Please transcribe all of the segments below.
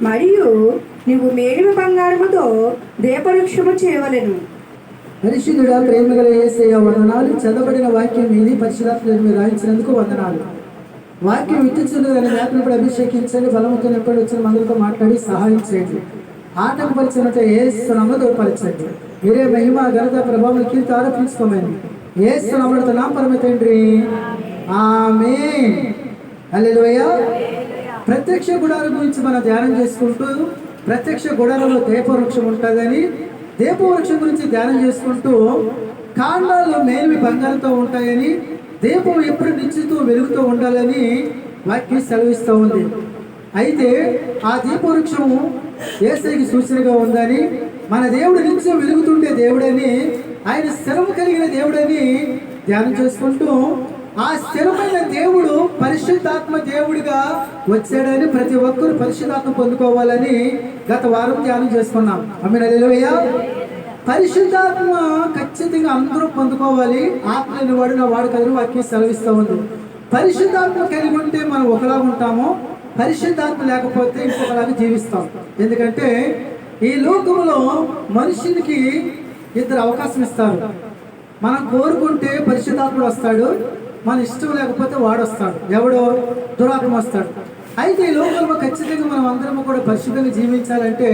మరియు నీవు మేలిమి బంగారముతో దీపవృక్షము చేయవలెను. పరిశుద్ధుడా, ప్రేమగల యేసయ్య వందనాలు. చదవబడిన వాక్యం మీది పరిశుద్ధాత్మ మీరు రాయించినందుకు వందనాలు. వాక్యం విత్తుచున్నదని వ్యాపనప్పుడు అభిషేకించండి. బలముతో ఎప్పుడు వచ్చిన మందులతో మాట్లాడి సహాయం చేయండి. ఆటంకపరిచినట్టు ఏసునామములో దూరపరచండి. మీరే మహిమ ఘనత ప్రభావం కీర్తి ఆరోపించుకోమని ఏసునామములో నా పరమ తండ్రి, ఆమేన్. హల్లెలూయా. ప్రత్యక్ష గుడారం గురించి మనం ధ్యానం చేసుకుంటూ, ప్రత్యక్ష గుడారంలో దీపవృక్షం ఉంటుందని, దీపవృక్షం గురించి ధ్యానం చేసుకుంటూ, కాండాల్లో మేలిమి బంగారంతో ఉంటాయని, దీపం ఎప్పుడు నిత్యతో వెలుగుతూ ఉండాలని వాక్యం సెలవిస్తూ ఉంది. అయితే ఆ దీపవృక్షము యేసయ్యకి సూచనగా ఉందని, మన దేవుడు నిత్యం వెలుగుతుండే దేవుడని, ఆయన స్థిరము కలిగిన దేవుడని ధ్యానం చేసుకుంటూ, ఆ స్థిరమైన దేవుడు పరిశుద్ధాత్మ దేవుడిగా వచ్చాడని ప్రతి ఒక్కరు పరిశుద్ధాత్మ పొందుకోవాలని గత వారం ధ్యానం చేసుకున్నాం. ఆమేన్. హల్లెలూయా. పరిశుద్ధాత్మ ఖచ్చితంగా అందరూ పొందుకోవాలి. ఆత్మ లేని వాడు నా వాడు కదని వాక్యం సెలవిస్తూ ఉంది. పరిశుద్ధాత్మ కలిగి ఉంటే మనం ఒకలాగా ఉంటాము, పరిశుద్ధాత్మ లేకపోతే ఇంకొకలాగా జీవిస్తాం. ఎందుకంటే ఈ లోకంలో మనుషునికి ఇద్దరు అవకాశం ఇస్తారు. మనం కోరుకుంటే పరిశుద్ధాత్ముడు వస్తాడు, మన ఇష్టం లేకపోతే వాడు వస్తాడు. ఎవడో దురాత్మ వస్తాడు. అయితే ఈ లోకంలో ఖచ్చితంగా మనం అందరము కూడా పరిశుద్ధంగా జీవించాలంటే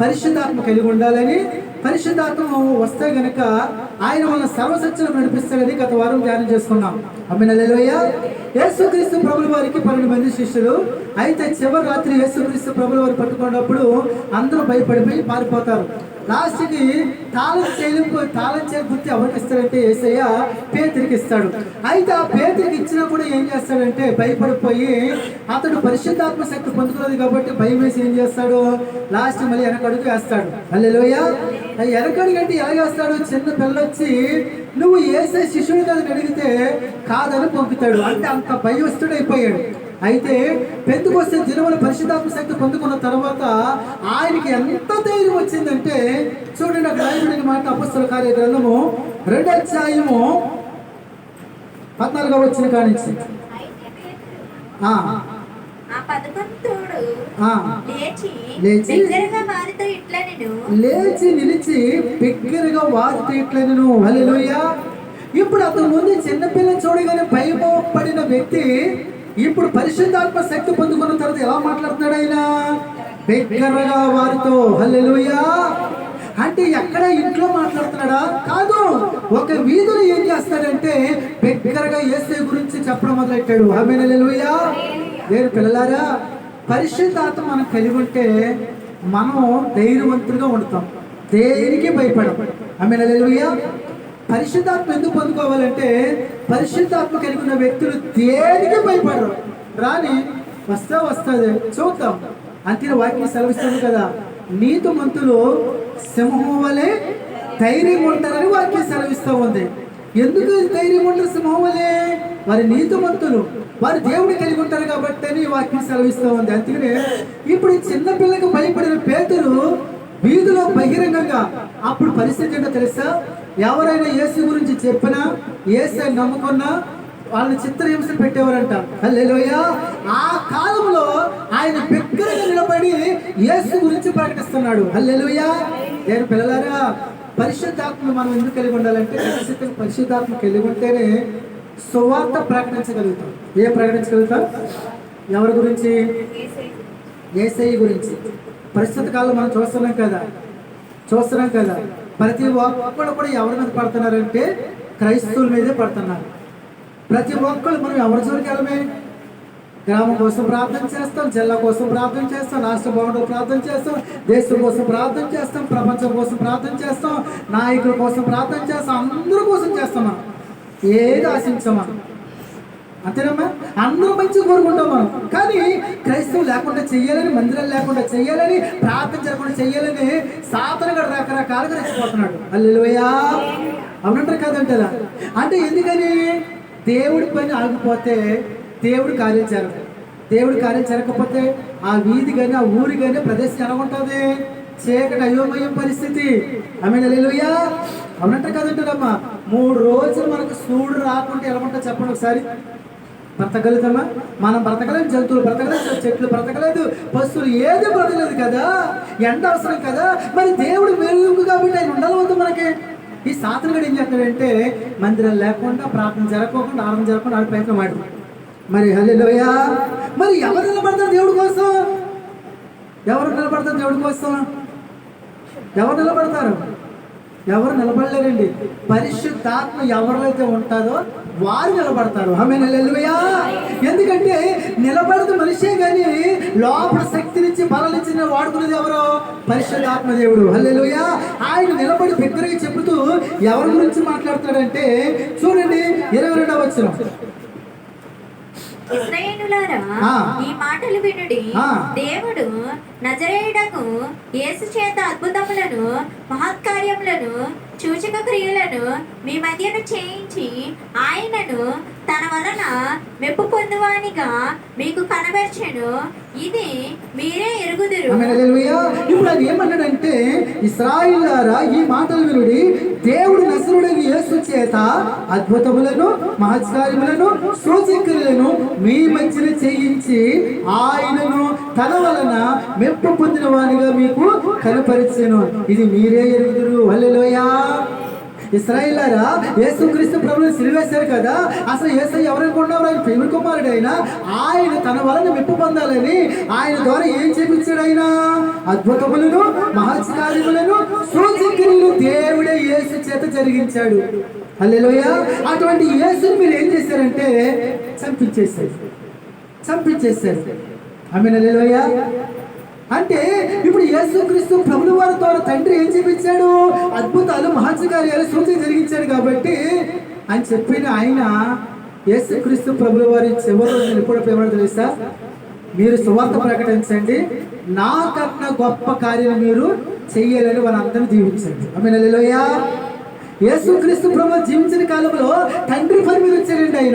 పరిశుద్ధాత్మ కలిగి ఉండాలని, పరిశుద్ధాత్మ వస్తే గనక ఆయన మన సర్వసత్యం నడిపిస్తాడని గత వారం ధ్యానం చేసుకున్నాం. ఆమేన్. హల్లెలూయా. యేసుక్రీస్తు ప్రభుల వారికి 12 మంది శిష్యులు. అయితే చివరి రాత్రి యేసుక్రీస్తు ప్రభుల వారు పట్టుకున్నప్పుడు అందరూ భయపడిపోయి పారిపోతారు. లాస్ట్కి తాళం చేయ గుర్తి ఎవరికి ఇస్తాడంటే యేసయ్య పేతురికి ఇస్తాడు. అయితే ఆ పేతురికి ఇచ్చినప్పుడు ఏం చేస్తాడంటే భయపడిపోయి, అతడు పరిశుద్ధాత్మ శక్తి పొందుతున్నది కాబట్టి భయం వేసి ఏం చేస్తాడు, లాస్ట్ మళ్ళీ వెనకడుగు వేస్తాడు. హల్లెలూయా. వెనకడుగు అంటే ఎలాగేస్తాడు, చిన్న పిల్లొచ్చి నువ్వు యేసయ్య శిష్యుడు కదా అడిగితే కాదని పంపుతాడు. అంటే అంత భయస్తుడైపోయాడు. అయితే పెంతెకొస్తే దినమున పరిశుద్ధాత్మ శక్తి పొందుకున్న తర్వాత ఆయనకి ఎంత ధైర్యం వచ్చిందంటే, చూడండి అక్కడ రాయబడిన మాట అపొస్తలుల కార్య గ్రంథము 2వ అధ్యాయము 14వ వచనం కానించి. లేచి నిలిచి బిగ్గరగా వారితో ఇట్లనెను. హల్లెలూయా. ఇప్పుడు అతను ముందు చిన్నపిల్లని చూడగానే భయపడిన వ్యక్తి ఇప్పుడు పరిశుద్ధాత్మ శక్తి పొందుకున్న తర్వాత ఎలా మాట్లాడుతున్నాడు, ఆయన బిగ్గరగా వారితో. హల్లెలూయా. అంటే ఎక్కడ ఇంట్లో మాట్లాడుతున్నాడా? కాదు, ఒక వీధిలో ఏం చేస్తాడంటే బిగ్గరగా యేసయ్య గురించి చెప్పడం మొదలెట్టాడు. ఆమేన్. హల్లెలూయా. దేవుని పిల్లలారా, పరిశుద్ధాత్మ మనం కలిగి ఉంటే మనం ధైర్యవంతులుగా ఉంటాం, దేనికి భయపడం. ఆమేన్. హల్లెలూయా. పరిశుద్ధాత్మ ఎందుకు పొందుకోవాలంటే పరిశుద్ధాత్మ కలిగి ఉన్న వ్యక్తులు దేనికి భయపడరు. రాని వస్తుంది చూద్దాం అంతే వాక్యం సెలవిస్తుంది కదా, నీతిమంతులు సింహం వలె ధైర్యం ఉంటారని వాక్యం సెలవిస్తూ ఉంది. ఎందుకు ధైర్యం ఉంటారు సింహం వలె? వారి నీతిమంతులు, వారి దేవుడు కలిగి ఉంటారు కాబట్టి అని వాక్యం సెలవిస్తూ ఉంది. అందుకనే ఇప్పుడు చిన్న పిల్లకి భయపడిన పేతురు వీధిలో బహిరంగంగా, అప్పుడు పరిస్థితి ఏంటో తెలుసా, ఎవరైనా యేసు గురించి చెప్పినా, యేసు నమ్ముకున్నా వాళ్ళని చిత్రహింసలు పెట్టేవారంట. హల్లెలూయా. ఆ కాలంలో ఆయన బిగ్గరగా నిలబడి యేసు గురించి ప్రకటిస్తున్నాడు. హల్లెలూయా. నేను పిల్లలారా, పరిశుద్ధాత్మ మనం ఎందుకు కలిగి ఉండాలంటే పరిశుద్ధాత్మ కలిగి ఉంటేనే సువార్త ప్రకటించగలుగుతాం. ఏం ప్రకటించగలుగుతాం? ఎవరి గురించి? యేసయ్య గురించి. ప్రస్తుత కాలంలో మనం చూస్తున్నాం కదా, ప్రతి ఒక్కళ్ళు కూడా ఎవరి మీద పడుతున్నారంటే క్రైస్తవుల మీదే పడుతున్నారు. ప్రతి ఒక్కళ్ళు మనం ఎవరి జోలికి వెళ్ళమే, గ్రామం కోసం ప్రార్థన చేస్తాం, జిల్లా కోసం ప్రార్థన చేస్తాం, రాష్ట్ర భవనం ప్రార్థన చేస్తాం, దేశం కోసం ప్రార్థన చేస్తాం, ప్రపంచం కోసం ప్రార్థన చేస్తాం, నాయకుల కోసం ప్రార్థన చేస్తాం, అందరి కోసం చేస్తాం. మనం ఏది ఆశించాం మనం, అంతేనమ్మా? అందరూ మంచి కోరుకుంటాం మనం. కానీ క్రైస్తవులు లేకుండా చెయ్యాలని, మందిరాలు లేకుండా చెయ్యాలని, ప్రార్థన జరగకుండా చెయ్యాలని సాతానుగా రకరకాలుగా రెచ్చిపోతున్నాడు. హల్లెలూయా. అవునంటారు కదంటారా? అంటే ఎందుకని? దేవుడి పని ఆగిపోతే దేవుడి కార్యం జరగదు. దేవుడి కార్యం జరగకపోతే ఆ వీధి కానీ, ఆ ఊరి కానీ, ప్రదేశం ఎలా ఉంటుంది? చీకటి అయోమయం పరిస్థితి. ఆమేన్. హల్లెలూయా. అవునంటారు కదంటారమ్మా? 3 రోజులు మనకు సూర్యుడు రాకుంటే ఎలా ఉంటుంది చెప్పండి ఒకసారి. బ్రతకగలుగుతామా? మనం బ్రతకలేదు, జంతువులు బ్రతకలేదు, చెట్లు బ్రతకలేదు, పశువులు ఏది బ్రతకలేదు కదా. ఎండ అవసరం కదా. మరి దేవుడు వెలుగు కాబట్టి ఆయన ఉండాలి వద్దు మనకి. ఈ సాతనుడు ఏం చేస్తాడంటే మందిరం లేకుండా, ప్రార్థన జరగకుండా, ఆరాధన జరగకుండా ఆడి ప్రయత్నం ఆడు. మరి హల్లెలూయా. మరి ఎవరు నిలబడతారు దేవుడి కోసం? ఎవరు నిలబడతారు దేవుడి కోసం? ఎవరు నిలబడతారు? ఎవరు నిలబడలేరండి. పరిశుద్ధాత్మ ఎవరైతే ఉంటారో వారు నిలబడతారు. ఆమేన్, హల్లెలూయా. ఎందుకంటే నిలబడదు మనిషే కానీ లోపల శక్తినిచ్చి బలనిచ్చి వాడుకునేది ఎవరో? పరిశుద్ధాత్మ దేవుడు. హల్లెలూయా. ఆయన నిలబడి బిగ్గరగా చెబుతూ ఎవరి గురించి మాట్లాడతాడంటే చూడండి 22వ వచనం. ఇశ్రాయేలులారా, ఈ మాటలు వినుడి. దేవుడు నజరేయుడకు యేసు చేత అద్భుతములను, మహత్కార్యములను, సూచక క్రియలను మీ మధ్యను చేయించి ఆయనను తన వలన మెప్పు పొందువానిగా మీకు కనబర్చెను. ఇది మీరే ఎరుగుదురు. ఇప్పుడు అది ఏమన్నాడంటే, ఇశ్రాయేలులారా ఈ మాటలు వినుడి, దేవుడు నజరేయుడైన యేసు చేత అద్భుతములను, మహత్కార్యములను, సూచక్రియలను మీ మధ్యన చేయించి ఆయనను తన వలన మెప్పు పొందిన వానిగా మీకు కనపరిచెను. ఇది మీరే ఎరుగుదురు. హల్లెలూయా. ఇశ్రాయేలులారా, యేసుక్రీస్తు ప్రభువుని సిలువేశారు కదా. అసలు యేసయ్య ఎవరనుకుంటున్నారు? ఆయన ప్రేమ కుమారుడు. ఆయన తన వలన మెప్పు పొందాలని ఆయన ద్వారా ఏం చేపించాడు? ఆయన అద్భుతములను, మహత్కార్యములను, సూచక్రియలను దేవుడే యేసు చేత జరిగించాడు. హల్లెలూయా. అటువంటి యేసుని మీరు ఏం చేశారంటే చంపించేశారు. ఆమేన్, హల్లెలూయా. అంటే ఇప్పుడు యేసుక్రీస్తు ప్రభుల వారి ద్వారా తండ్రి ఏం చేపించాడు? అద్భుతాలు, మహత్కార్యాలు, సూచన జరిగించాడు కాబట్టి అని చెప్పిన ఆయన యేసుక్రీస్తు ప్రభుల వారి చివరి రోజున ఎప్పుడు ఏమన్నా తెలుసా? మీరు సువార్త ప్రకటించండి, నాకన్నా గొప్ప కార్యాలు మీరు చెయ్యాలని వారందరినీ దీవించండి. ఆమేన్, హల్లెలూయా. యేసుక్రీస్తు ప్రభువు జీవించిన కాలంలో తండ్రి పని మీద వచ్చాడండి.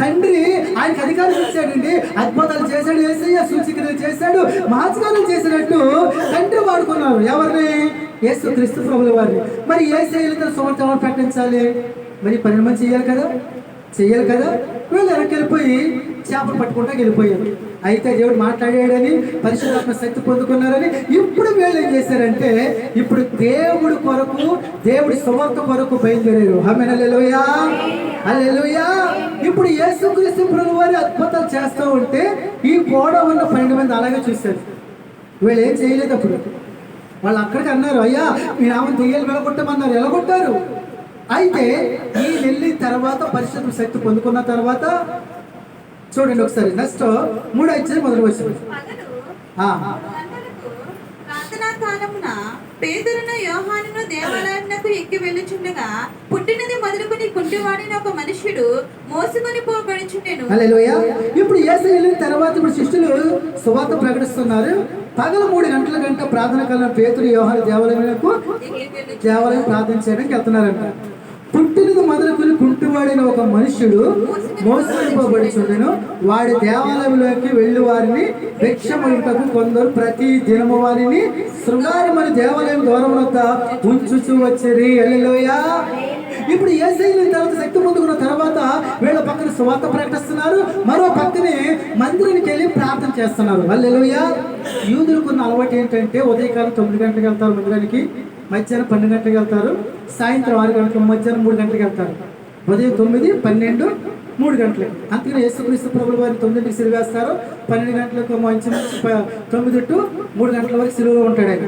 తండ్రి ఆయనకి అధికారం ఇచ్చాడండి. అద్భుతాలు చేశాడు యేసయ్య, సూచక్రియలు చేశాడు, మహత్కార్యాలు చేసినట్టు తండ్రి వాడుకున్నారు. ఎవరిని? యేసుక్రీస్తు ప్రభుల వారిని. మరి యేసయ్యలతో సువార్త ఎవరు ప్రకటించాలి? మరి 12 మంది చెయ్యాలి కదా. వీళ్ళు వెనక్కి వెళ్ళిపోయి చేపలు పట్టుకుంటా వెళ్ళిపోయారు. అయితే దేవుడు మాట్లాడాడని, పరిశుద్ధాత్మ శక్తి పొందుకున్నారని ఇప్పుడు వీళ్ళు ఏం చేశారంటే ఇప్పుడు దేవుడి కొరకు, దేవుడి సువార్త కొరకు బయలుదేరారు. ఆమేన్, హల్లెలూయా, హల్లెలూయా. ఇప్పుడు యేసుక్రీస్తు ప్రభువు వారి అద్భుతాలు చేస్తూ ఉంటే ఈ గోడ ఉన్న 12 మంది అలాగే చూశారు. వీళ్ళు ఏం చేయలేదు. అప్పుడు వాళ్ళు అక్కడికి అన్నారు, అయ్యా మీ నామం దెయ్యాలు వెళ్ళగొట్టమన్నారు. ఎలాగొట్టారు? అయితే ఈ వెళ్ళిన తర్వాత పరిశుద్ధ శక్తి పొందుకున్న తర్వాత చూడండి ఒకసారి నెక్స్ట్ 3వ అధ్యాయం మొదలు వచ్చింది. ప్రార్థనా కాలమున పేతురును యోహానును దేవాలయమునకు ఎక్కి వెళ్ళుచుండగా పుట్టినది మొదలుకొని కుంటివాడిన ఒక మనుష్యుడు మోసుకొని పోబడుచుండెను. హల్లెలూయా. ఇప్పుడు యేసయ్య వెళ్ళిన తర్వాత ఇప్పుడు శిష్యులు సువార్త ప్రకటిస్తున్నారు. పగలు 3 గంటల ప్రార్థన కాలం పేతురు యోహాను దేవాలయం ప్రార్థన చేయడానికి వెళ్తున్నారంట. పుట్టినది మొదలుకొని కుంటివాడైన ఒక మనుష్యుడు మోసుకొనిపోబడుచుండెను. వాడి దేవాలయంలోకి వెళ్లి వారిని భిక్షమడుటకు కొందరు ప్రతి దినము వారిని శృంగారమని దేవాలయం ద్వారం వద్ద ఉంచుచూ వచ్చిరి. హల్లెలూయా. ఇప్పుడు యేసయ్య తర్వాత శక్తి పొందుకున్న తర్వాత వీళ్ళ పక్కన సువార్త ప్రకటిస్తున్నారు, మరో పక్కనే మందిరానికి వెళ్ళి ప్రార్థన చేస్తున్నారు. హల్లెలూయా. యూదులకున్న అలవాటు ఏంటంటే ఉదయకాలం 9 గంటలకు వెళ్తారు మందిరానికి, మధ్యాహ్నం 12 గంటలకు వెళ్తారు, సాయంత్రం 6 గంటలకు, మధ్యాహ్నం 3 గంటలకు వెళ్తారు. ఉదయం 9, 12, 3 గంటలకి. అందుకని యేసుక్రీస్తు ప్రభుల వారిని 9కి సిలువేస్తారు. 12 గంటలకు మంచి 9 to 3 గంటల వరకు సిలువలో ఉంటాడు ఆయన.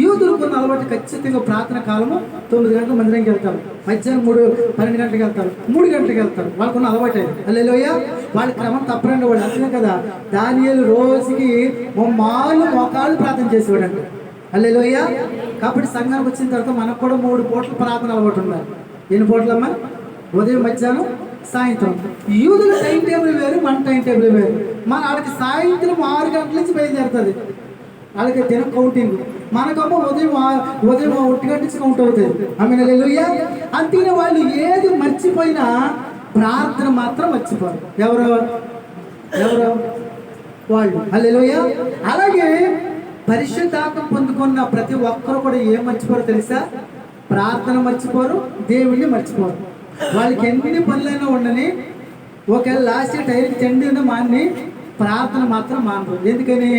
యూదులకున్న అలవాటు ఖచ్చితంగా ప్రార్థన కాలము 9 గంటలకు మందిరానికి వెళ్తారు, మధ్యాహ్నం 12 గంటలకు వెళ్తారు, 3 గంటలకు వెళ్తారు. వాళ్ళకున్న అలవాటు అయింది. హల్లెలూయా. వాళ్ళ క్రమం తప్పరండి. వాళ్ళు అంతే కదా. దానియేలు రోజుకి మోకాళ్ళు ప్రార్థన చేసేవాడు అంట. హల్లెలూయా. కాబట్టి సంఘానికి వచ్చిన తర్వాత మనకు కూడా 3 పూటల ప్రార్థన అలవాటు ఉండాలి. ఎన్ని పూటలమ్మా? ఉదయం, మధ్యాహ్నం, సాయంత్రం. యూదుల టైం టేబుల్ వేరు, మన టైం టేబుల్ వేరు. మన వాళ్ళకి సాయంత్రం 6 గంటల నుంచి బయలుదేరుతుంది. వాళ్ళకి దినం కౌంటింగ్. మనకమ్మో ఉదయం 1 గంట నుంచి కౌంట్ అవుతుంది. ఆమేన్, హల్లెలూయా. అంతేనే వాళ్ళు ఏది మర్చిపోయినా ప్రార్థన మాత్రం మర్చిపోరు. ఎవరు వాళ్ళు. హల్లెలూయా. అలాగే పరిశుద్ధాత్మ పొందుకున్న ప్రతి ఒక్కరు కూడా ఏం మర్చిపోరు తెలుసా? ప్రార్థన మర్చిపోరు, దేవుణ్ణి మర్చిపోరు. వాళ్ళకి ఎన్ని పనులైనా ఉండని ఒకవేళ లాస్ట్ టైంకి తిండి మాన్ని ప్రార్థన మాత్రం మానరు. ఎందుకని?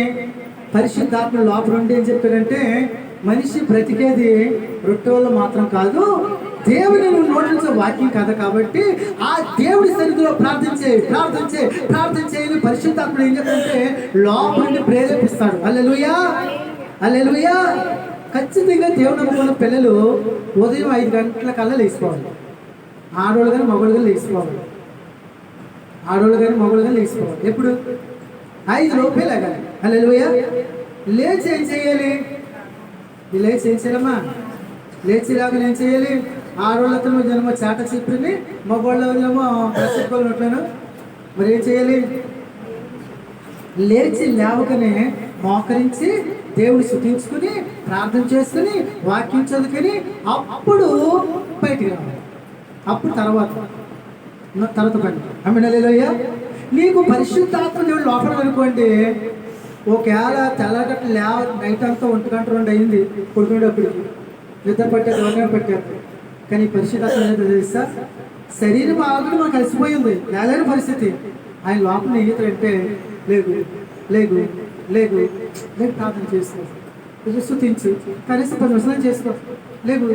పరిశుద్ధాత్మ లోపల ఉండి ఏం చెప్పారంటే మనిషి బ్రతికేది రొట్టె వల్ల మాత్రం కాదు, దేవుని నువ్వు నోటించే వాక్యం కదా. కాబట్టి ఆ దేవుడి సన్నిధిలో ప్రార్థన చేయని పరిశుద్ధాత్ముడు ఏం చెప్పంటే లోపల నుండి ప్రేరేపిస్తాడు. హల్లెలూయా, హల్లెలూయా. ఖచ్చితంగా దేవుడు నమ్ముకున్న పిల్లలు ఉదయం 5 గంటల కల్లా లేచిపోవాలి. ఆడవాళ్ళు కానీ మగవాళ్ళు కానీ లేచిపోవాలి. ఎప్పుడు? 5 లోపే లేగాలి. హల్లెలూయా. లేచి ఏం చేయాలి? లేచి ఏం చేయాలమ్మా? లేచి రాగానే ఏం చేయాలి? ఆడవాళ్ళతో జన్మ చాట చెప్పింది, మగవాళ్ళేమో ప్రసెట్టుకోవాలట్లేను. మరి ఏం చేయాలి? లేచి లేవకనే మోకరించి దేవుడు స్తుతించుకుని ప్రార్థన చేసుకుని వాక్యం చదువుకుని అప్పుడు బయటికి రావాలి. అప్పుడు తర్వాత పని. హల్లెలూయా. నీకు పరిశుద్ధాత్మ దేవుడు లోపల అనుకోండి, ఒకవేళ తెల్లగట్ల నైట్ అంతా 1 గంట 2 అయింది పడుకునేటప్పుడు నిద్ర పట్టారు, ఎవరైనా పెట్టారు. కానీ పరిశుద్ధాత్మ ఏదో తెలుసా, శరీరం ఆల్రెడీ మనకు కలిసిపోయింది, లేలేని పరిస్థితి. ఆయన లోపల ఈతంటే లేదు లేదు లేదు లేదు ప్రార్థన చేసుకో, స్తుతించు, కనీసం 10 నిమిషాలు చేసుకో, లేగు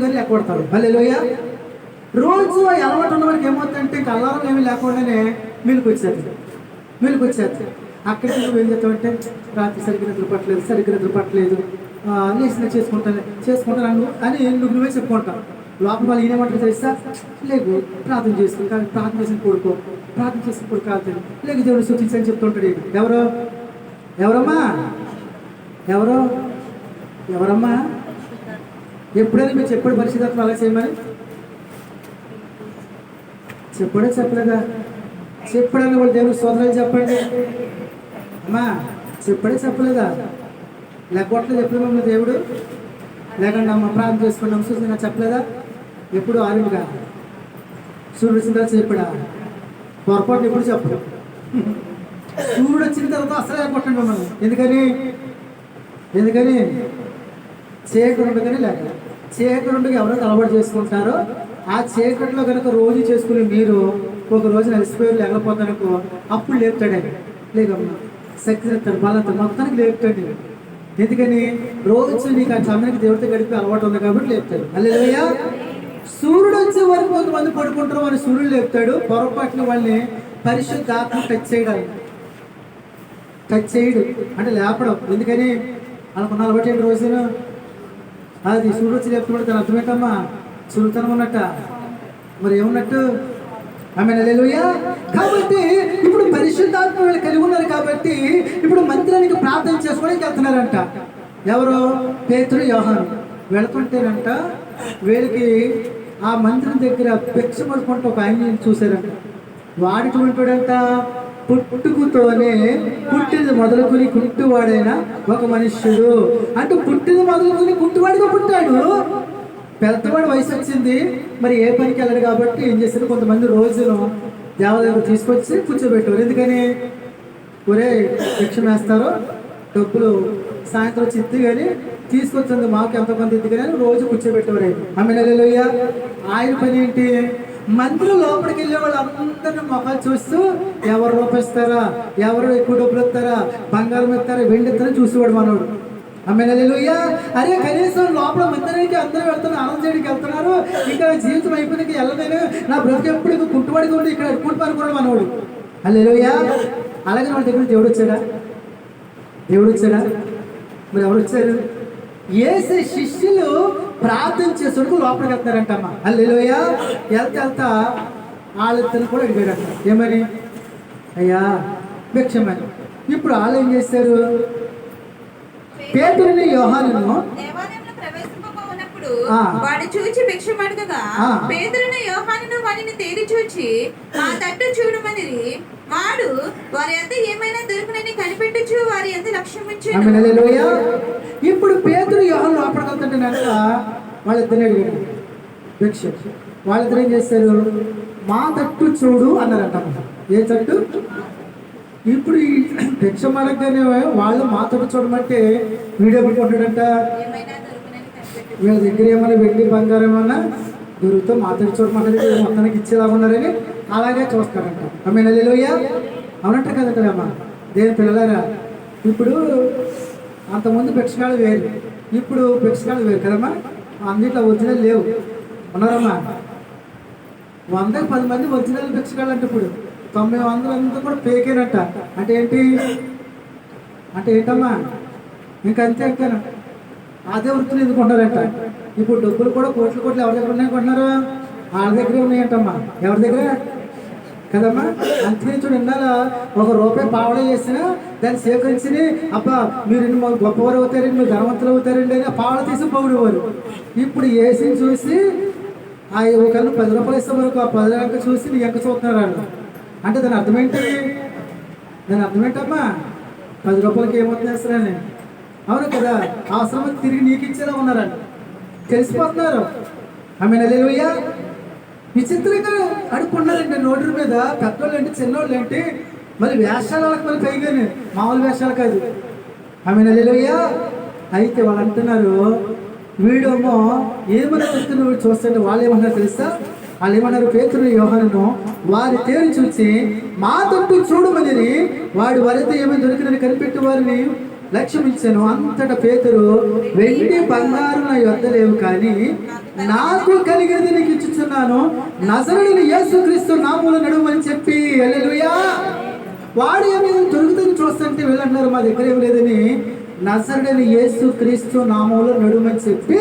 అని లేకొడతారు. హల్లెలూయా. రోజు అలవాటు ఉన్న వారికి ఏమవుతుందంటే అల్లారం ఏమీ లేకుండానే మిల్క్ వచ్చేది. అక్కడికి నువ్వు ఏం చేస్తావంటే రాత్రి సరిగ్గా నిద్ర పట్టలేదు లేచిన చేసుకుంటాను అని నువ్వే చెప్పుకుంటావు. లోపల వాళ్ళు ఏమంటారు తెలుసా, లేకు ప్రార్థన చేసుకో, కానీ ప్రార్థన చేసిన కొడుకో కాదు, లేకు దేవుడు సూచించని చెప్తుంటాడు. ఎవరమ్మా ఎప్పుడైనా మీరు చెప్పాడు పరిశుద్ధాత్మ అలా చేయమని? చెప్పలేదా? చెప్పడని వాళ్ళు దేవుడు స్తోత్రాలు చెప్పండి అమ్మా. చెప్పలేదా? లేకపోవట్లేదు ఎప్పుడు మమ్మల్ని దేవుడు లేకుండా అమ్మ ప్రార్థన చేసుకున్నాం సూచన చెప్పలేదా? ఎప్పుడు ఆరుగా సూర్యుడు వచ్చిన తర్వాత చెప్పడా? పొరపాటు ఎప్పుడు చెప్పడు. సూర్యుడు వచ్చిన తర్వాత అసలే కొట్టండి మమ్మల్ని. ఎందుకని చీకటి ఎవరైతే అలవాటు చేసుకుంటారో ఆ చీకటిలో కనుక రోజు చేసుకుని మీరు ఒక రోజు నలిసిపోయారు లేకపోతానుకో అప్పుడు లేపుతాడండి. లేకమ్మా శక్తి చెప్తాడు, బలంతో మొత్తానికి లేపుతాడు. ఎందుకని? రోజు నీకు ఆ సమయానికి దేవుడితో గడిపి అలవాటు ఉంది కాబట్టి లేపుతాడు. హల్లెలూయా. సూర్యుడు వచ్చే వరకు కొంతమంది పడుకుంటారు, వాడిని సూర్యుడు లేపుతాడు. పొరపాటున వాళ్ళని పరిశుద్ధాత్మ టచ్ చేయడు అంటే లేపడం. ఎందుకని? వాళ్ళకున్న అలవాటు ఏంటి? రోజున అది సూర్యుడు వచ్చి లేపుతున్నాడు, దాని అర్థమేంటమ్మా? సులుతనం ఉన్నట్ట, మరి ఏమున్నట్టు? ఆమేన్, హల్లెలూయా. కాబట్టి ఇప్పుడు పరిశుద్ధాత్మ వీళ్ళు కలిగి ఉన్నారు కాబట్టి ఇప్పుడు మందిరానికి ప్రార్థన చేసుకోవడానికి వెళ్తున్నారంట. ఎవరు? పేతురు, యోహాను వెళుతుంటేనంట వీళ్ళకి ఆ మందిరం దగ్గర భిక్ష పడుకుంటూ ఒక ఆయన చూశారంట. వాడికి ఉంటాడంట పుట్టుకతోనే పుట్టినది మొదలుకొని కుంటివాడైన ఒక మనుష్యుడు. అంటే పుట్టినది మొదలుకొని కుంటివాడిగా పుట్టాడు. పెద్దవాడు వయసు వచ్చింది, మరి ఏ పనికి వెళ్ళాడు కాబట్టి ఏం చేశారు, కొంతమంది రోజును దేవాలయం తీసుకొచ్చి కూర్చోబెట్టారు. ఎందుకని? ఒరే భిక్ష వేస్తారో డబ్బులు సాయంత్రం వచ్చి ఇద్ది కానీ తీసుకొచ్చింది మాకు ఎంతమంది ఇద్ది కానీ రోజు కూర్చోబెట్టేవారు. ఆమేన్, హల్లెలూయా. ఆయన పని ఏంటి? మందిరం లోపలికి వెళ్ళే వాళ్ళు అందరినీ మొక్కలు చూస్తూ ఎవరు రూపాయి ఇస్తారా, ఎవరు ఎక్కువ డబ్బులు ఇస్తారా, బంగారం ఇస్తారా, వెండి ఇస్తారా చూసేవాడు మనోడు. ఆమేన్, హల్లెలూయా. అరే కనీసం లోపల మందిరానికి అందరూ వెళ్తున్నారు, ఆనందం చేయడానికి వెళ్తున్నారు, ఇంకా జీవితం అయిపోయినాక వెళ్ళలేను, నా బ్రతుకు ఎప్పుడు కుంటుబడిగా ఉండి ఇక్కడ ఎప్పుడు పనుకోవడం మనోడు. హల్లెలూయా. అలాగే మన దగ్గర దేవుడు వచ్చాడా? మరి ఎవరు వచ్చారు? యేసు శిష్యులు ప్రార్థన చేసేందుకు లోపలికి వెళ్తారంటమ్మా. హల్లెలూయా. వెళ్తా వాళ్ళిద్దరు కూడా అడిగారంట, ఏమని? అయ్యా భిక్షమని. ఇప్పుడు వాళ్ళు ఏం చేశారు? పేతురుని, యోహానును దేవాలయంలో ప్రవేశింపబోనప్పుడు వాడు చూచి భిక్షం అడగగా పేతురుని, యోహానును వాడిని తేరి చూచి మా తట్టు చూడమనిరి. వాడు వారి అంత ఏమైనా దొరుకునని కనిపెట్టుచు వారి అంత లక్ష్యమిచ్చాడు. ఆమేన్, హల్లెలూయా. ఇప్పుడు పేతురు, యోహాను లోపలికి వెళ్తుంటేనంట వాళ్ళిద్దరిని అడిగారు భిక్ష. వాళ్ళిద్దరు ఏం చేశారు? మా తట్టు చూడు అన్నారంట. ఏ తట్టు? ఇప్పుడు ఈ భిక్ష అడగగానే వాళ్ళు మా తట్టు చూడమంటే వీడియో పెట్టుకుంటాడంట. వీళ్ళ దగ్గర ఏమైనా వెండి బంగారం ఏమన్నా దొరుకుతా మా తట్టు చూడమంటే మొత్తానికి ఇచ్చేలాగా ఉన్నారని అలాగే చూస్తారంట. ఆమె హల్లెలూయా. అవునంట కదంటారమ్మా దేవుని పిల్లలారా. ఇప్పుడు అంతకుముందు భిక్షగాళ్ళు వేరు, ఇప్పుడు భిక్షగాళ్ళు వేరు కదమ్మా. అన్నిట్లో ఒరిజినల్ లేవు. ఉన్నారమ్మా? 100కి 10 మంది ఒరిజినల్ భిక్షగాళ్ళు అంటే ఇప్పుడు 90 అంతా కూడా పేకేనట. అంటే ఏంటి అంటే ఏంటమ్మా? ఇంకంతే అంటాను. అదే వృత్తులు ఎందుకుంటారంట. ఇప్పుడు డబ్బులు కూడా కోట్లు కోట్లు ఎవరి దగ్గర ఉన్నాయి కొంటున్నారు? వాళ్ళ దగ్గరే ఉన్నాయంటమ్మా. ఎవరి దగ్గర కదమ్మా? అంతే చూడు, విన్నాల ₹1 పావడ చేసినా దాన్ని సేకరించి అబ్బా మీరు గొప్పవారు అవుతారండి, మీరు ధనవంతులు అవుతారండి అని పావడ తీసి పొగిడేవారు. ఇప్పుడు వేసి చూసి ఆ ఒకళ్ళు ₹10 ఇస్తే వరకు ఆ 10 అంక చూసి నీ ఎంక చూస్తున్నారు వాళ్ళు. అంటే దాని అర్థం ఏంటి? దాని అర్థం ఏంటమ్మా? ₹10 ఏమవుతుంది అసలు? అవును కదా, అవసరం తిరిగి నీకు ఇచ్చేలా ఉన్నారండి, తెలిసిపోతున్నారు. ఆమె హల్లెలూయా. విచిత్రంగా అడుక్కున్నారండి రోడ్డు మీద. పెద్దోళ్ళు ఏంటి, చిన్నోళ్ళు ఏంటి, మరి వేషాలకు మరి పైగానే మామూలు వేషాలు కాదు. ఆమె హల్లెలూయా. అయితే వాళ్ళు అంటున్నారు, వీడేమో ఏమన్నా చెప్తున్న వీడు చూస్తుంటే వాళ్ళు ఏమన్నారు తెలుసా? వాళ్ళు ఏమన్నారు? పేతురు యోహానును వారి తేరు చూసి మా తట్టు చూడమని వాడు వారితో ఏమైనా దొరికినని కనిపెట్టి వారిని లక్ష్యమించాను. అంతటా పేతురు, వెండి బంగారం నా యొద్ద లేవు, కానీ నాకు కలిగినది నీకు ఇచ్చుచున్నాను, నజరుడైన యేసుక్రీస్తు నామములో నడువని చెప్పి. హల్లెలూయా. వాడు ఏమైనా దొరుకుతుంది చూస్తుంటే వీళ్ళంటున్నారు మా దగ్గర ఏం లేదని. నజరుడైన యేసుక్రీస్తు నామములో నడువని చెప్పి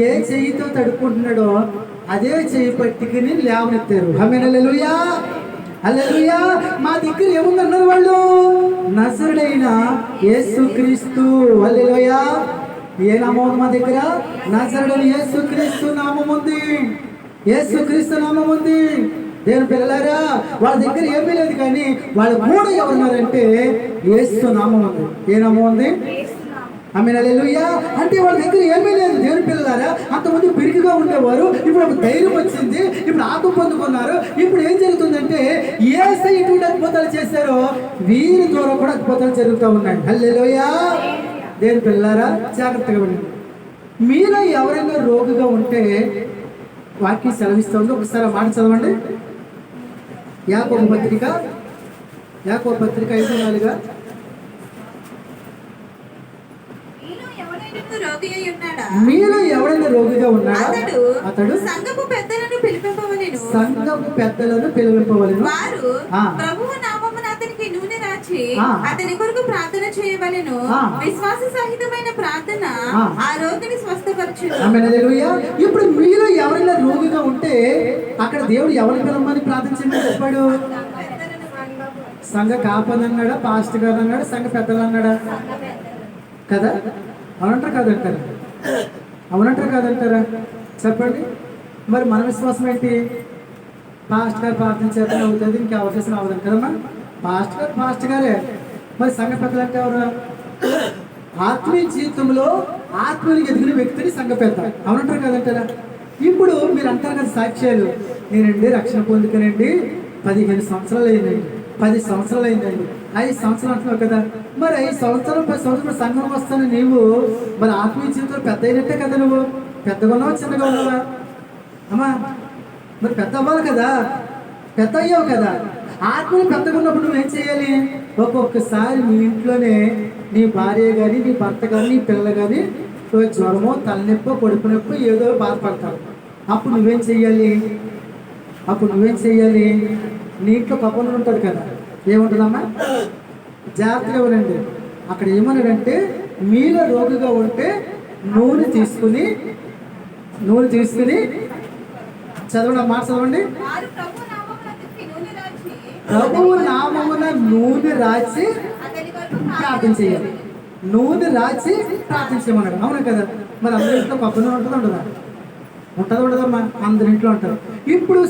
ఏ చెయ్యితో తడుపుకుంటున్నాడో అదే చెయ్యి పట్టుకుని లేవనెత్తారు. ఆమేన్. హల్లెలూయా. హల్లెలూయా. మా దగ్గర ఏముందన్నారు వాళ్ళు? నజరుడైన యేసుక్రీస్తు. హల్లెలూయా. ఏ నామం ఉంది మా దగ్గర? నజరుడైన యేసుక్రీస్తు నామం ఉంది. యేసుక్రీస్తు నామం ఉంది. దేవుని పిల్లలారా, వాళ్ళ దగ్గర ఏమీ లేదు, కానీ వాళ్ళ కూడా ఎవరున్నారంటే యేసు నామం ఉంది. ఏ నామం ఉంది? ఆమేన్. హల్లెలూయా. అంటే వాళ్ళ దగ్గర ఏమీ లేదు. దేవుని పిల్లలారా, అంతమంది పిరికిగా ఉండేవారు, ఇప్పుడు ఒక ధైర్యం వచ్చింది, ఇప్పుడు ఆత్మ పొందుకున్నారు. ఇప్పుడు ఏం జరుగుతుందంటే యేసయ్య ఇటువంటి అద్భుతాలు చేశారో వీరి ద్వారా కూడా అద్భుతాలు జరుగుతూ ఉన్నాయి. హల్లెలూయా. దేవుని పిల్లలారా, జాగ్రత్తగా ఉండండి. మీలో ఎవరైనా రోగిగా ఉంటే వాక్యం సెలవిస్తుంది. ఒకసారి మాట చదవండి. యాకోబు పత్రిక 5:4. మీలో ఎవరైనా రోగిగా ఉన్నాడా? అతడు సంఘపు పెద్దలను పిలిపింపవలెను. వారు ప్రభువు నామమున అతనికి నూనె రాచి అతని కొరకు ప్రార్థన చేయవలెను. విశ్వాస సహితమైన ప్రార్థన ఆ రోగిని స్వస్థపరచును. ఆమేన్. హల్లెలూయా. ఇప్పుడు మీలో ఎవరైనా రోగిగా ఉంటే అక్కడ దేవుడు ఎవరిని పిలవమని ప్రార్థించమని చెప్పాడు? సంఘ కాపని అన్నాడా, పాస్టర్ గారు అన్నాడా, సంఘ పెద్దలు అన్నాడా? కదా, అవునంటారా కాదంటారా? అవునంటారా కాదంటారా? చెప్పండి. మరి మన విశ్వాసం ఏంటి? పాస్టర్ గారు ప్రార్థించేత అవుతుంది, ఇంకెవరు చేసిన అవ్వదు కదమ్మా. పాస్టర్ గారే. మరి సంఘ పెద్దలు అంటే ఎవరు? ఆత్మీయ జీవితంలో ఆత్మీయులు ఎదిగిన వ్యక్తిని సంఘ పెద్ద. అవునంటారా కాదంటారా? ఇప్పుడు మీరు అంటారు కదా సాక్ష్యాలు, నేనండి రక్షణ పొందుకునండి 15 సంవత్సరాలు అయిందండి, 10 సంవత్సరాలు అయిందండి, 5 సంవత్సరాలు అంటున్నావు కదా. మరి 5 సంవత్సరాలు 10 సంవత్సరాలు సంఘంకి వస్తాను నీవు, మరి ఆత్మీయ జీవితంలో పెద్ద అయినట్టే కదా. నువ్వు పెద్దగా ఉన్నావా, చిన్నగా ఉన్నావా అమ్మా? మరి పెద్ద అవ్వాలి కదా, పెద్ద అయ్యావు కదా. ఆత్మీయులు పెద్దగా ఉన్నప్పుడు నువ్వేం చేయాలి? ఒక్కొక్కసారి మీ ఇంట్లోనే నీ భార్య కానీ, నీ భర్త కానీ, నీ పిల్లలు కానీ జ్వరమో, తలనొప్పో, కడుపు నొప్పి ఏదో బాధపడతారు. అప్పుడు నువ్వేం చెయ్యాలి? నీ ఇంట్లో పక్కన ఉంటుంది కదా, ఏముంటుందమ్మా? జాగ్రత్తగా ఉండండి. అక్కడ ఏమన్నాడంటే మీలో రోగిగా ఉంటే నూనె తీసుకుని చదవండి, మాట చదవండి. ప్రభువు నామమున నూనె రాచి ప్రార్థన చేయాలి. నూనె రాచి ప్రార్థన చేయమన్నాడు. అవునా కదా? మరి అందరి ఇంట్లో పక్కన ఉంటుందా? ఉండదమ్మా, అందరింట్లో ఉంటారు. ఇప్పుడు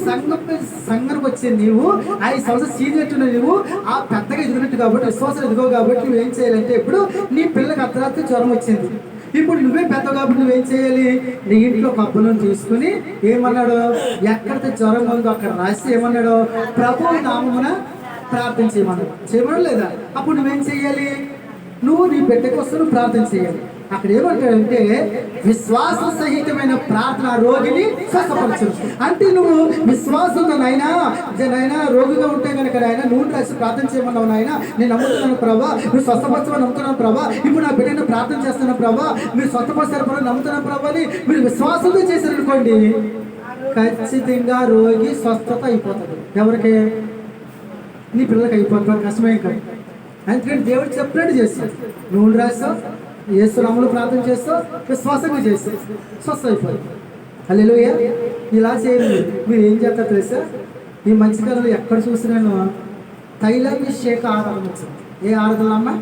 సంఘానికి వచ్చే నీవు 5 సంవత్సరాలు సీనియర్ నువ్వు ఆ పెద్దగా ఎదిగినట్టు కాబట్టి, విశ్వాసాలు ఎదుగవు కాబట్టి నువ్వేం చేయాలంటే, ఇప్పుడు నీ పిల్లకి అర్ధరాత్రి జ్వరం వచ్చింది, ఇప్పుడు నువ్వే పెద్ద కాబట్టి నువ్వేం చేయాలి? నీ ఇంట్లో కబ్బులను తీసుకుని ఏమన్నాడు? ఎక్కడితే జ్వరం ఉందో అక్కడ రాసి ఏమన్నాడు? ప్రభువు నామమున ప్రార్థన చేయమన్నాడు. లేదా? అప్పుడు నువ్వేం చేయాలి? నువ్వు నీ బిడ్డ కోసం ప్రార్థన చేయాలి. అక్కడ ఏమంటాడంటే విశ్వాస సహితమైన ప్రార్థన రోగిని స్వస్థపరచు. అంటే నువ్వు విశ్వాసంతో నాయనా రోగిగా ఉంటే కనుక నాయన నూనె రాసి ప్రార్థన చేయమన్నావు నాయన, నేను నమ్ముతున్నాను ప్రభా, నువ్వు స్వస్థపరచమని నమ్ముతున్నాను ప్రభా, ఇప్పుడు నా బిడ్డను ప్రార్థన చేస్తున్నాను ప్రభా, మీరు స్వస్థపరిచారు ప్రభా నమ్ముతున్నాను ప్రభా అని మీరు విశ్వాసంతో చేశారనుకోండి, ఖచ్చితంగా రోగి స్వస్థత అయిపోతుంది. ఎవరికి? నీ పిల్లలకి అయిపోతుంది, కష్టమే కాదు. ఎందుకంటే దేవుడు చెప్పినట్టు చేస్తాడు. నూనె రాస్తావు, యేసు నామములో ప్రార్థన చేస్తావు, విశ్వాసంగా చేస్తావు, స్వస్థ అయిపోతుంది. హల్లెలూయా. ఇలా చేయండి. మీరు ఏం చేస్తారు తెలుసా? ఈ మధ్యకాలంలో ఎక్కడ చూసినాను తైలాభిషేక ఆరాధన వచ్చింది. ఏ ఆరాధన అమ్మా?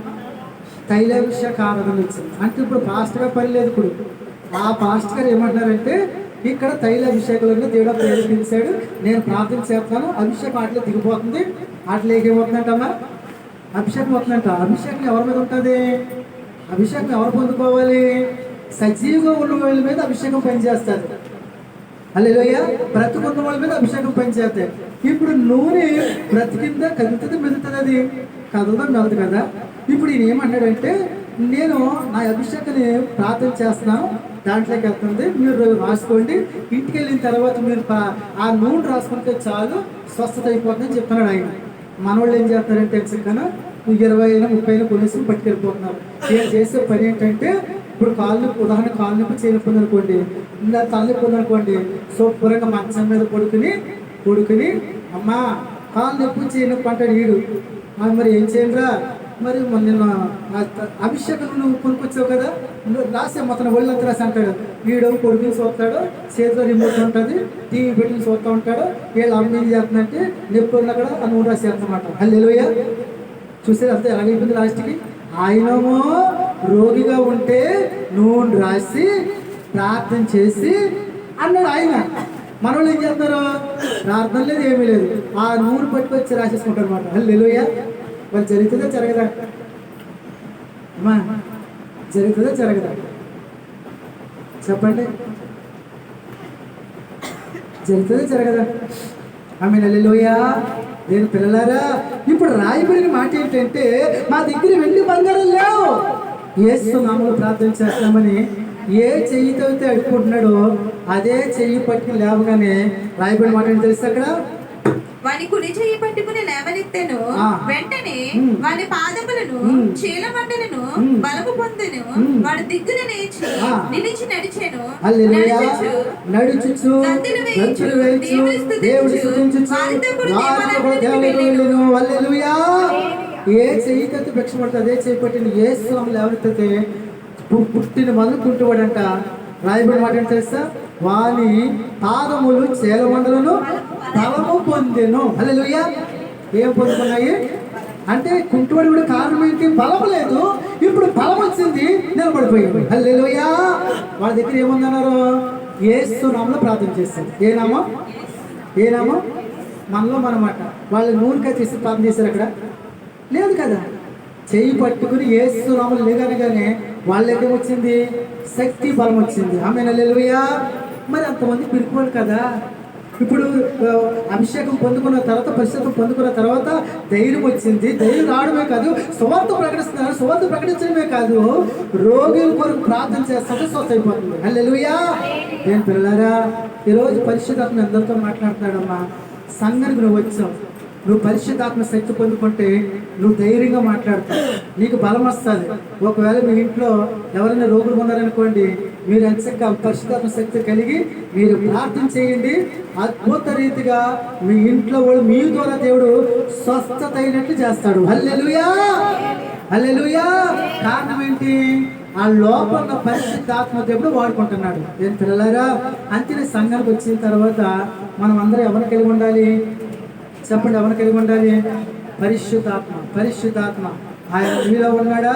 తైలాభిషేక ఆరాధన వచ్చింది. అంటే ఇప్పుడు పాస్టర్ గారు పని లేదు. ఇప్పుడు ఆ పాస్టర్ గారు ఏమంటున్నారంటే, ఇక్కడ తైలాభిషేకంలో దేవుడు ప్రేరేపించాడు, నేను ప్రార్థన చేస్తాను, అభిషేకం వాటిలో దిగిపోతుంది. వాటిలో ఏమవుతుందంటమ్మా? అభిషేకం అవుతుందంట. అభిషేకం ఎవరి మీద ఉంటుంది? అభిషేకం ఎవరు పొందుకోవాలి? సజీవంగా ఉన్న వాళ్ళ మీద అభిషేకం పనిచేస్తారు. హల్లెలూయా. బ్రతుకున్న వాళ్ళ మీద అభిషేకం పనిచేస్తాయి. ఇప్పుడు నూనె బ్రతికిందా, కదులుతుంది, మెదులుతుంది? అది కదలదా, మెదదు కదా. ఇప్పుడు ఈయన ఏమన్నాడంటే, నేను నా అభిషేకాన్ని ప్రార్థన చేస్తున్నాను, దాంట్లోకి వెళ్తుంది, మీరు రాసుకోండి, ఇంటికి వెళ్ళిన తర్వాత మీరు ఆ నూనె రాసుకుంటే చాలు, స్వస్థత అయిపోతుందని చెప్తున్నాడు ఆయన. మనవాళ్ళు ఏం చేస్తారంటే ఎంచక్కన 20-30 కొనేసి పట్టుకెళ్ళిపోతున్నారు. నేను చేసే పని ఏంటంటే, ఇప్పుడు ఉదాహరణ కాళ్ళు నొప్పి చేయనొప్పి అనుకోండి, ఇలా తలనొప్పి ఉందనుకోండి, శుభ్రంగా మంచం మీద పడుకుని అమ్మా కాళ్ళు నొప్పి చేయనొప్పి అంటాడు వీడు. మరి ఏం చేయండిరా, మరి నిన్న అభిషేకం నువ్వు కొనుక్కొచ్చావు కదా, రాసే మొత్తం ఒళ్ళంతా రాసి అంటాడు. వీడు కొడుకుని చూస్తాడు, చేతిలో రిమోట్ ఉంటుంది, టీవీ పెట్టుకుని చూస్తూ ఉంటాడు. వీళ్ళు అమ్మ ఏం చేస్తుందంటే నొప్పి ఉన్న కూడా ఆ నూనె రాసి చేస్తామాట. హల్లెలూయా. చూసారు అంతే ఎలాగైపోయింది లాస్ట్కి. ఆయనేమో రోగిగా ఉంటే నూనె రాసి ప్రార్థన చేసి అన్నాడు ఆయన. మనోళ్ళు ఏం చేస్తారు? ప్రార్థన లేదు, ఏమీ లేదు, ఆ నూనె పట్టుకొచ్చి రాసేసుకుంటారు అనమాట. హల్లెలూయా. మరి జరుగుతుందా జరగదా అమ్మా? జరుగుతుందా జరగదా? చెప్పండి, జరుగుతుందా జరగదా? ఆమె హల్లెలూయా. నేను పిల్లలారా, ఇప్పుడు రాయబడిన మాట ఏంటంటే, మా దగ్గర వెండి బంగారం లేవు, యేసు నామములో ప్రార్థన చేస్తామని ఏ చెయ్యితో అయితే అడుక్కుంటున్నాడో అదే చెయ్యి పట్టుకుని లేవగానే రాయబడిన మాట ఏంటి తెలుసు? అక్కడ వాని కుడి చెయ్యి పట్టుకుని లేవనెత్తెను, వెంటనే వాని పాదములను చీలమండలను బలము పొందెను, వాడు దిగ్గున లేచి నిలిచి నడిచెను. నడుచుచు దేవుని స్తుతించుచు హల్లెలూయా. ఏ చెయ్యితో భిక్ష పడుతుంది అదే చెయ్యి పట్టిన యేసు నామములో ఎవరైతే పుట్టిన మొదలుకుంటువాడంట. రాయబడిన మాట ఏంటి తెలుసా? వాని పాదములు చీలమండలను బలము పొందెను. హల్లెలూయా. ఏం పొందుకున్నాయి అంటే కుంటుబడి కూడా కారణం ఏంటి? బలం లేదు, ఇప్పుడు బలం వచ్చింది, నిలబడిపోయింది. హల్లెలూయా. వాళ్ళ దగ్గర ఏముందన్నారు? యేసు నామములో ప్రార్థన చేస్తారు. ఏ నామం? ఏ నామం? మనలో మనమాట. వాళ్ళు నూనెకాయ చేసి ప్రార్థన చేశారు, అక్కడ లేదు కదా. చెయ్యి పట్టుకుని యేసు నామములో లేదనగానే వాళ్ళకి ఏమొచ్చింది? శక్తి, బలం వచ్చింది. ఆమేన్. హల్లెలూయా. మరి అంతమంది పిలుపుకోవాలి కదా. ఇప్పుడు అభిషేకం పొందుకున్న తర్వాత, పరిశుద్ధం పొందుకున్న తర్వాత ధైర్యం వచ్చింది. ధైర్యం రావడమే కాదు, సువార్త ప్రకటిస్తున్నారు. సువార్త ప్రకటించడమే కాదు, రోగుల కొరకు ప్రార్థన చేస్తుంటే స్వస్థ అయిపోతుంది. హల్లెలూయా. నేను పిల్లలారా, ఈరోజు పరిశుద్ధాత్మ అందరితో మాట్లాడుతున్నాడమ్మా. సంఘానికి నువ్వు వచ్చావు, నువ్వు పరిశుద్ధాత్మ శక్తి పొందుకుంటే నువ్వు ధైర్యంగా మాట్లాడతావు, నీకు బలం వస్తుంది. ఒకవేళ మీ ఇంట్లో ఎవరైనా రోగులు ఉన్నారనుకోండి, మీరు ఎంచక్క పరిశుద్ధాత్మ శక్తి కలిగి మీరు ప్రార్థన చేయండి. అద్భుత రీతిగా మీ ఇంట్లో వాళ్ళు మీ ద్వారా దేవుడు స్వస్థత అయినట్లు చేస్తాడు. హల్లెలూయా. హల్లెలూయా. కారణం ఏంటి? ఆ లోపల పరిశుద్ధాత్మ దేవుడు వాడుకుంటున్నాడు. ఏం పిల్లలారా, అంతిన సంఘానికి వచ్చిన తర్వాత మనం అందరం ఎవరిని కలిగి ఉండాలి? చెప్పండి, ఎవరిని కలిగి ఉండాలి? పరిశుద్ధాత్మ. పరిశుద్ధాత్మ ఆయన నీలో ఉన్నాడా?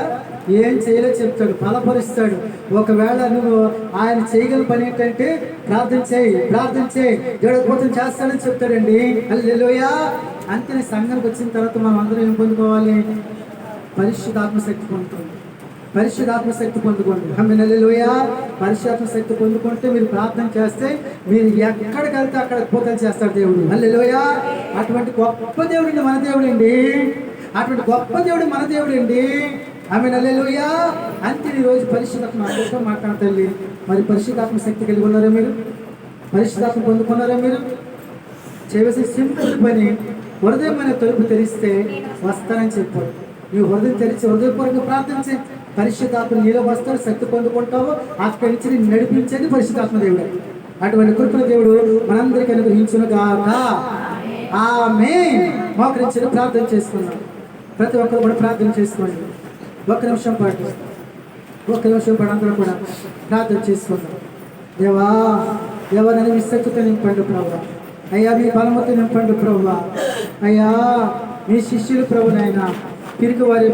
ఏం చేయలో చెప్తాడు, బలపరుస్తాడు. ఒకవేళ నువ్వు ఆయన చేయగల పని ఏంటంటే ప్రార్థన చేయి, ప్రార్థన చేయి, దేవుడు అద్భుతం చేస్తాడని చెప్తాడండి. హల్లెలూయా. అంతే సంఘానికి వచ్చిన తర్వాత మనం అందరం ఏం పొందుకోవాలి? పరిశుద్ధాత్మ శక్తి పొందుతుంది. పరిశుద్ధాత్మ శక్తి పొందుకోండి. ఆమేన్. హల్లెలూయా. పరిశుద్ధాత్మ శక్తి పొందుకుంటే మీరు ప్రార్థన చేస్తే మీరు ఎక్కడికి వెళ్తే అక్కడ అద్భుతాలు చేస్తాడు దేవుడు. హల్లెలూయా. అటువంటి గొప్ప దేవుడు మన దేవుడు అండి. అటువంటి గొప్ప దేవుడు మన దేవుడు అండి. ఆమె హల్లెలూయా. అంతే ఈ రోజు పరిశుద్ధాత్మ అందరితో మాట్లాడ తల్లి. మరి పరిశుద్ధాత్మ శక్తి కలిగి ఉన్నారా మీరు? పరిశుద్ధాత్మ పొందుకున్నారా మీరు? చేయవలసిన సింపుల్ పని, హృదయమైన తలుపు తెరిస్తే వస్తానని చెప్పాడు. నీవు హృదయం తెరిచి హృదయపూర్వక ప్రార్థించి పరిశుద్ధాత్మ నీలో వస్తాడు, శక్తి పొందుకుంటావు. అక్కడి నుంచి నేను నడిపించేది పరిశుద్ధాత్మ దేవుడు. అటువంటి కృపణ దేవుడు మనందరికీ అనుగ్రహించును గాక. ఆమేన్. మోకరించి ప్రార్థన చేసుకున్నాం. ప్రతి ఒక్కరు కూడా ప్రార్థన చేసుకోండి. ఒక్క నిమిషం పాటు అందరూ కూడా ప్రార్థన చేసుకుందాం. దేవా నన్ను మీ శక్తితో నింపండి ప్రభువా. అయ్యా మీ బలముతో నింపండి ప్రభువా. అయ్యా మీ శిష్యులు ప్రభునైనా పిరికి వారి